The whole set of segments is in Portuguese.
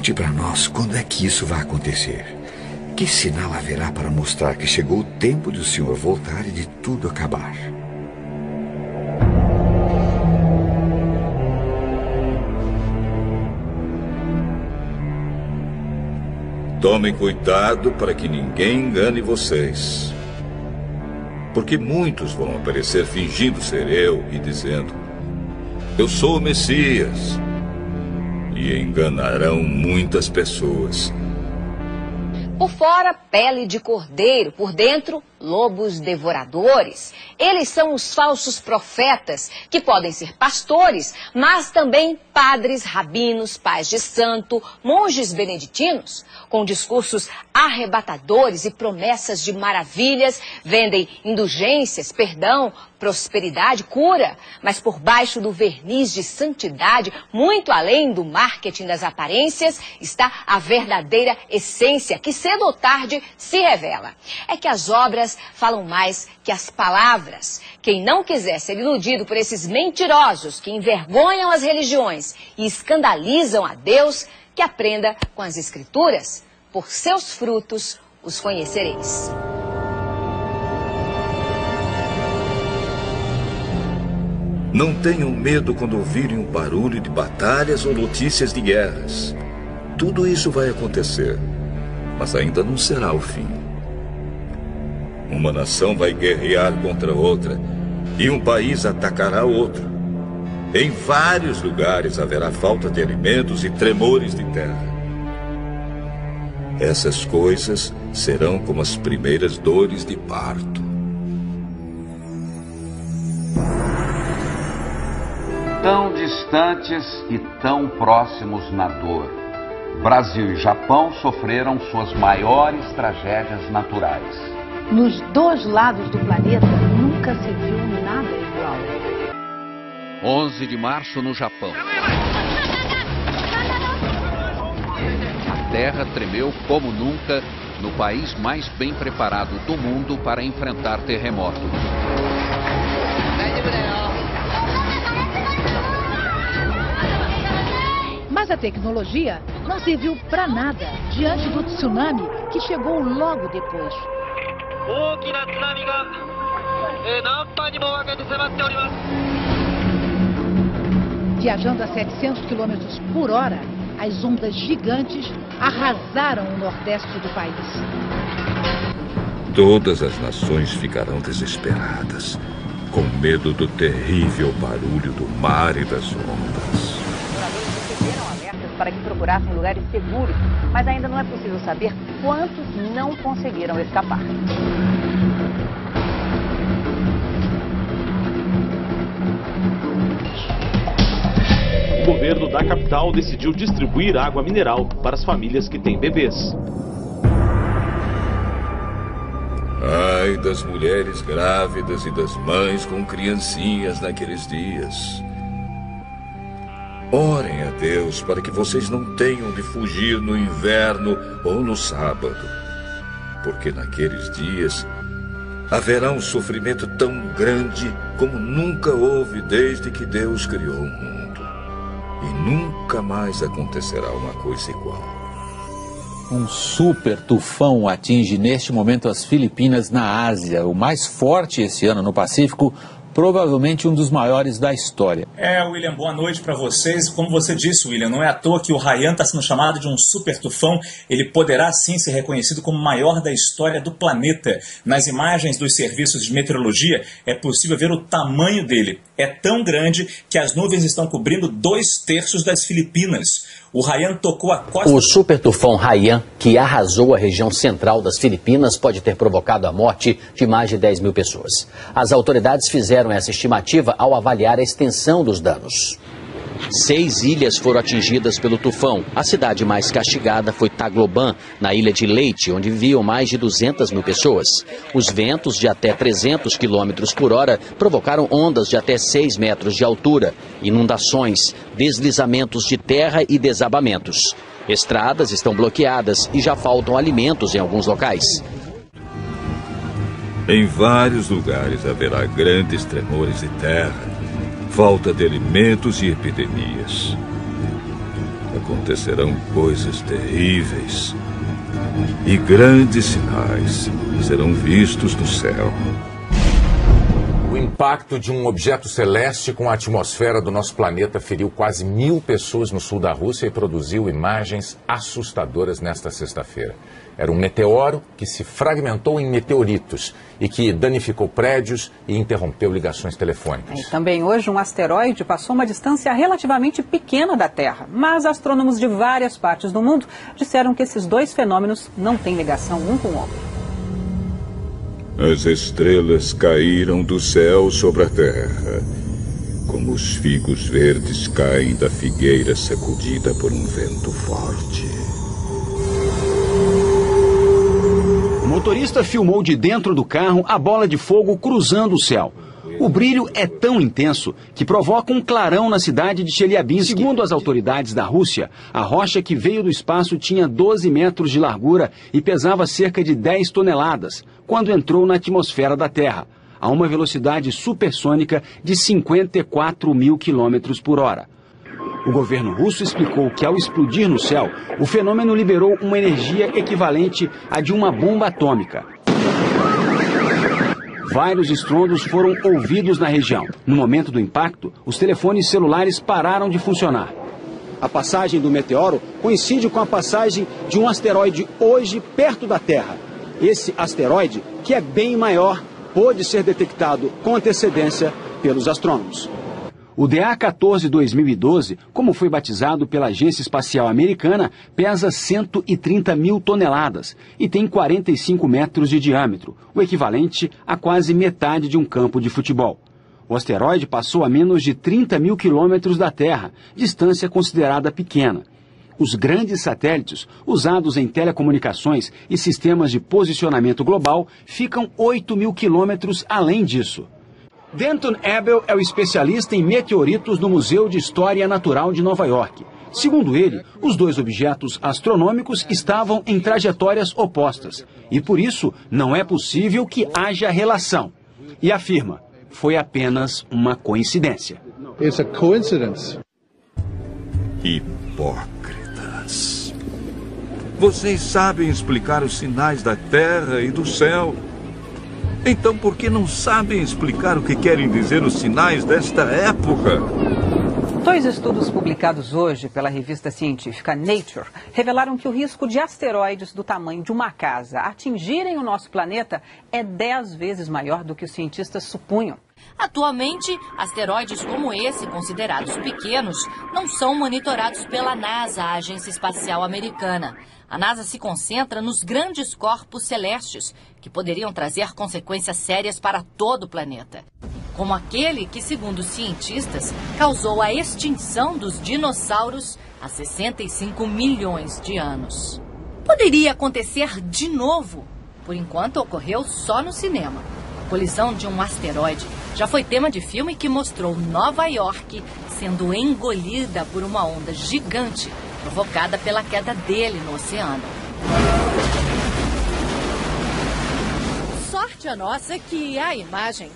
Conte para nós quando é que isso vai acontecer. Que sinal haverá para mostrar que chegou o tempo de o Senhor voltar e de tudo acabar? Tomem cuidado para que ninguém engane vocês. Porque muitos vão aparecer fingindo ser eu e dizendo: eu sou o Messias. E enganarão muitas pessoas. Por fora, pele de cordeiro, por dentro, lobos devoradores. Eles são os falsos profetas, que podem ser pastores, mas também padres, rabinos, pais de santo, monges beneditinos, com discursos arrebatadores e promessas de maravilhas, vendem indulgências, perdão, prosperidade, cura, mas por baixo do verniz de santidade, muito além do marketing das aparências, está a verdadeira essência, que cedo ou tarde se revela. É que as obras falam mais que as palavras. Quem não quiser ser iludido por esses mentirosos que envergonham as religiões e escandalizam a Deus, que aprenda com as Escrituras. Por seus frutos os conhecereis. Não tenham medo quando ouvirem o barulho de batalhas ou notícias de guerras. Tudo isso vai acontecer, mas ainda não será o fim. Uma nação vai guerrear contra outra e um país atacará outro. Em vários lugares haverá falta de alimentos e tremores de terra. Essas coisas serão como as primeiras dores de parto. Tão distantes e tão próximos na dor, Brasil e Japão sofreram suas maiores tragédias naturais. Nos dois lados do planeta nunca se viu nada igual. 11 de março no Japão. A terra tremeu como nunca no país mais bem preparado do mundo para enfrentar terremoto. Mas a tecnologia não serviu para nada diante do tsunami que chegou logo depois. Viajando a 700 km por hora, as ondas gigantes arrasaram o nordeste do país. Todas as nações ficarão desesperadas, com medo do terrível barulho do mar e das ondas. Para que procurassem lugares seguros, mas ainda não é possível saber quantos não conseguiram escapar. O governo da capital decidiu distribuir água mineral para as famílias que têm bebês. Ai das mulheres grávidas e das mães com criancinhas naqueles dias. Orem a Deus para que vocês não tenham de fugir no inverno ou no sábado, porque naqueles dias haverá um sofrimento tão grande como nunca houve desde que Deus criou o mundo. E nunca mais acontecerá uma coisa igual. Um super tufão atinge neste momento as Filipinas na Ásia, o mais forte esse ano no Pacífico, provavelmente um dos maiores da história. William, boa noite para vocês. Como você disse, William, não é à toa que o Haiyan está sendo chamado de um super tufão. Ele poderá sim ser reconhecido como o maior da história do planeta. Nas imagens dos serviços de meteorologia é possível ver o tamanho dele. É tão grande que as nuvens estão cobrindo 2/3 das Filipinas. O Haiyan tocou a costa... O super tufão Haiyan, que arrasou a região central das Filipinas, pode ter provocado a morte de mais de 10 mil pessoas. As autoridades fizeram essa estimativa ao avaliar a extensão dos danos. 6 ilhas foram atingidas pelo tufão. A cidade mais castigada foi Tagloban, na ilha de Leyte, onde viviam mais de 200 mil pessoas. Os ventos de até 300 km por hora provocaram ondas de até 6 metros de altura, inundações, deslizamentos de terra e desabamentos. Estradas estão bloqueadas e já faltam alimentos em alguns locais. Em vários lugares haverá grandes tremores de terra, falta de alimentos e epidemias. acontecerão coisas terríveis e grandes sinais serão vistos no céu. O impacto de um objeto celeste com a atmosfera do nosso planeta feriu quase 1000 pessoas no sul da Rússia e produziu imagens assustadoras nesta sexta-feira. Era um meteoro que se fragmentou em meteoritos e que danificou prédios e interrompeu ligações telefônicas. E também hoje um asteroide passou uma distância relativamente pequena da Terra, mas astrônomos de várias partes do mundo disseram que esses dois fenômenos não têm ligação um com o outro. As estrelas caíram do céu sobre a terra, como os figos verdes caem da figueira sacudida por um vento forte. O motorista filmou de dentro do carro a bola de fogo cruzando o céu. O brilho é tão intenso que provoca um clarão na cidade de Chelyabinsk. Segundo as autoridades da Rússia, a rocha que veio do espaço tinha 12 metros de largura e pesava cerca de 10 toneladas, quando entrou na atmosfera da Terra, a uma velocidade supersônica de 54 mil quilômetros por hora. O governo russo explicou que, ao explodir no céu, o fenômeno liberou uma energia equivalente à de uma bomba atômica. Vários estrondos foram ouvidos na região. No momento do impacto, os telefones celulares pararam de funcionar. A passagem do meteoro coincide com a passagem de um asteroide hoje perto da Terra. Esse asteroide, que é bem maior, pôde ser detectado com antecedência pelos astrônomos. O DA-14 2012, como foi batizado pela Agência Espacial Americana, pesa 130 mil toneladas e tem 45 metros de diâmetro, o equivalente a quase metade de um campo de futebol. O asteroide passou a menos de 30 mil quilômetros da Terra, distância considerada pequena. Os grandes satélites, usados em telecomunicações e sistemas de posicionamento global, ficam 8 mil quilômetros além disso. Denton Abel é o especialista em meteoritos no Museu de História Natural de Nova York. Segundo ele, os dois objetos astronômicos estavam em trajetórias opostas e, por isso, não é possível que haja relação. E afirma, foi apenas uma coincidência. It's a coincidence. Hipócritas. Vocês sabem explicar os sinais da terra e do céu. Então, por que não sabem explicar o que querem dizer os sinais desta época? Dois estudos publicados hoje pela revista científica Nature revelaram que o risco de asteroides do tamanho de uma casa atingirem o nosso planeta é 10 vezes maior do que os cientistas supunham. Atualmente, asteroides como esse, considerados pequenos, não são monitorados pela NASA, a Agência Espacial Americana. A NASA se concentra nos grandes corpos celestes, que poderiam trazer consequências sérias para todo o planeta. Como aquele que, segundo os cientistas, causou a extinção dos dinossauros há 65 milhões de anos. Poderia acontecer de novo. Por enquanto, ocorreu só no cinema. A colisão de um asteroide já foi tema de filme que mostrou Nova York sendo engolida por uma onda gigante provocada pela queda dele no oceano. Sorte a nossa que a imagem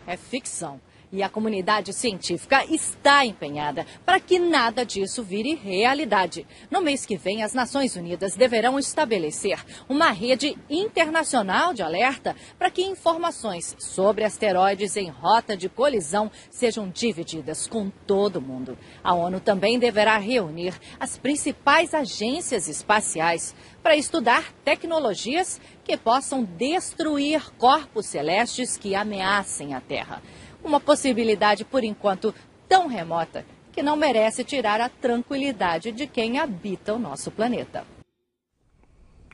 é ficção. E a comunidade científica está empenhada para que nada disso vire realidade. No mês que vem, as Nações Unidas deverão estabelecer uma rede internacional de alerta para que informações sobre asteroides em rota de colisão sejam divididas com todo mundo. A ONU também deverá reunir as principais agências espaciais para estudar tecnologias que possam destruir corpos celestes que ameacem a Terra. Uma possibilidade, por enquanto, tão remota que não merece tirar a tranquilidade de quem habita o nosso planeta.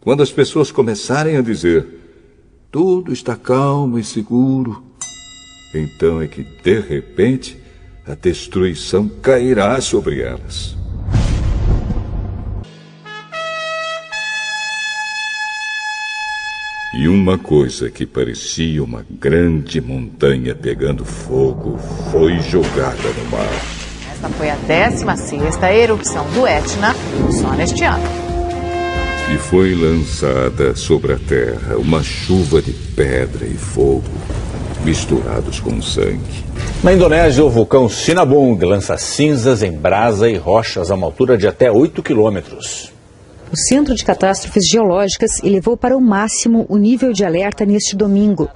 Quando as pessoas começarem a dizer tudo está calmo e seguro, então é que, de repente, a destruição cairá sobre elas. E uma coisa que parecia uma grande montanha pegando fogo foi jogada no mar. Esta foi a 16ª erupção do Etna só neste ano. E foi lançada sobre a terra uma chuva de pedra e fogo misturados com sangue. Na Indonésia, o vulcão Sinabung lança cinzas em brasa e rochas a uma altura de até 8 quilômetros. O Centro de Catástrofes Geológicas elevou para o máximo o nível de alerta neste domingo.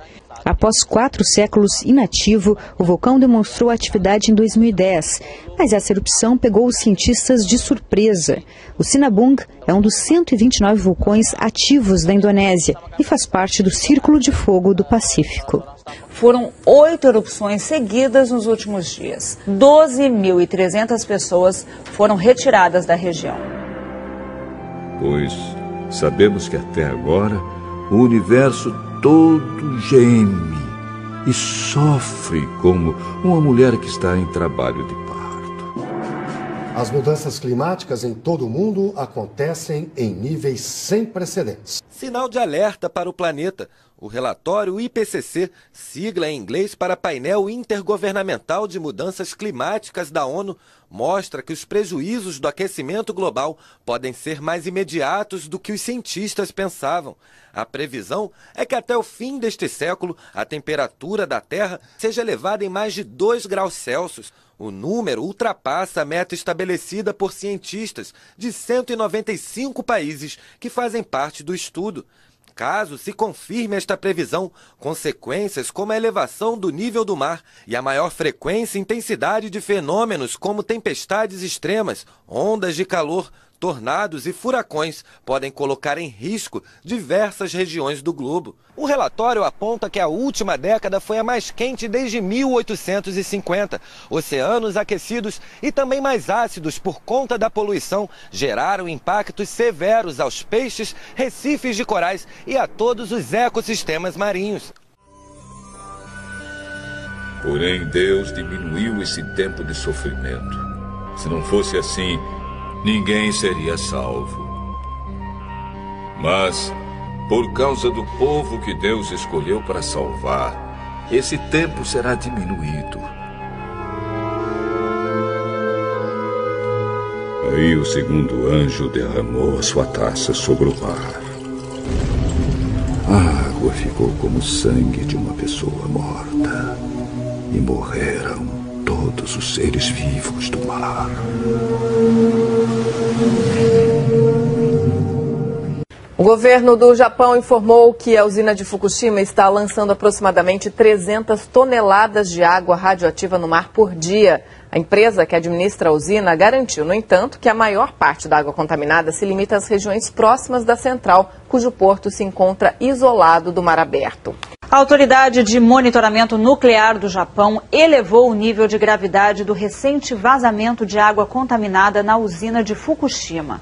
Após 4 séculos inativo, o vulcão demonstrou atividade em 2010, mas essa erupção pegou os cientistas de surpresa. O Sinabung é um dos 129 vulcões ativos da Indonésia e faz parte do Círculo de Fogo do Pacífico. Foram 8 erupções seguidas nos últimos dias. 12.300 pessoas foram retiradas da região. Pois sabemos que até agora o universo todo geme e sofre como uma mulher que está em trabalho de parto. As mudanças climáticas em todo o mundo acontecem em níveis sem precedentes. Sinal de alerta para o planeta. O relatório IPCC, sigla em inglês para Painel Intergovernamental de Mudanças Climáticas da ONU, mostra que os prejuízos do aquecimento global podem ser mais imediatos do que os cientistas pensavam. A previsão é que até o fim deste século a temperatura da Terra seja elevada em mais de 2 graus Celsius. O número ultrapassa a meta estabelecida por cientistas de 195 países que fazem parte do estudo. Caso se confirme esta previsão, consequências como a elevação do nível do mar e a maior frequência e intensidade de fenômenos como tempestades extremas, ondas de calor, tornados e furacões podem colocar em risco diversas regiões do globo. O relatório aponta que a última década foi a mais quente desde 1850. Oceanos aquecidos e também mais ácidos por conta da poluição geraram impactos severos aos peixes, recifes de corais e a todos os ecossistemas marinhos. Porém, Deus diminuiu esse tempo de sofrimento. Se não fosse assim, ninguém seria salvo. Mas, por causa do povo que Deus escolheu para salvar, esse tempo será diminuído. Aí o segundo anjo derramou a sua taça sobre o mar. A água ficou como o sangue de uma pessoa morta. E morreram todos os seres vivos do mar. O governo do Japão informou que a usina de Fukushima está lançando aproximadamente 300 toneladas de água radioativa no mar por dia. A empresa que administra a usina garantiu, no entanto, que a maior parte da água contaminada se limita às regiões próximas da central, cujo porto se encontra isolado do mar aberto. A Autoridade de Monitoramento Nuclear do Japão elevou o nível de gravidade do recente vazamento de água contaminada na usina de Fukushima.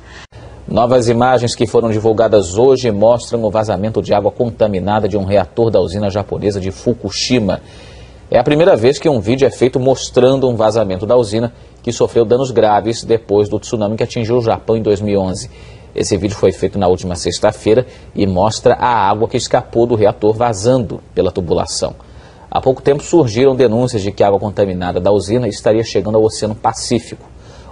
Novas imagens que foram divulgadas hoje mostram o vazamento de água contaminada de um reator da usina japonesa de Fukushima. É a primeira vez que um vídeo é feito mostrando um vazamento da usina que sofreu danos graves depois do tsunami que atingiu o Japão em 2011. Esse vídeo foi feito na última sexta-feira e mostra a água que escapou do reator vazando pela tubulação. Há pouco tempo surgiram denúncias de que a água contaminada da usina estaria chegando ao Oceano Pacífico.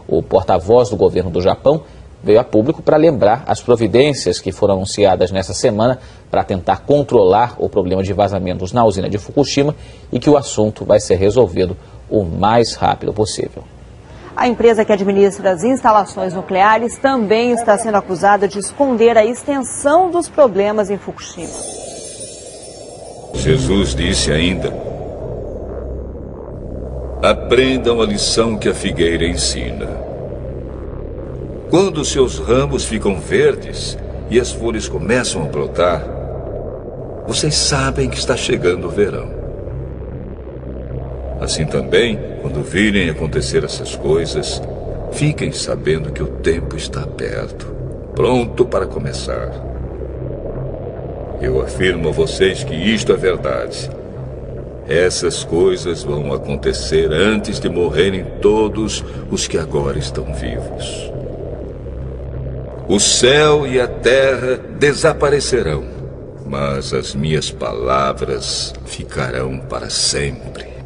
O porta-voz do governo do Japão veio a público para lembrar as providências que foram anunciadas nessa semana para tentar controlar o problema de vazamentos na usina de Fukushima e que o assunto vai ser resolvido o mais rápido possível. A empresa que administra as instalações nucleares também está sendo acusada de esconder a extensão dos problemas em Fukushima. Jesus disse ainda: aprendam a lição que a figueira ensina. Quando seus ramos ficam verdes e as folhas começam a brotar, vocês sabem que está chegando o verão. Assim também, quando virem acontecer essas coisas, fiquem sabendo que o tempo está perto, pronto para começar. Eu afirmo a vocês que isto é verdade. Essas coisas vão acontecer antes de morrerem todos os que agora estão vivos. O céu e a terra desaparecerão, mas as minhas palavras ficarão para sempre.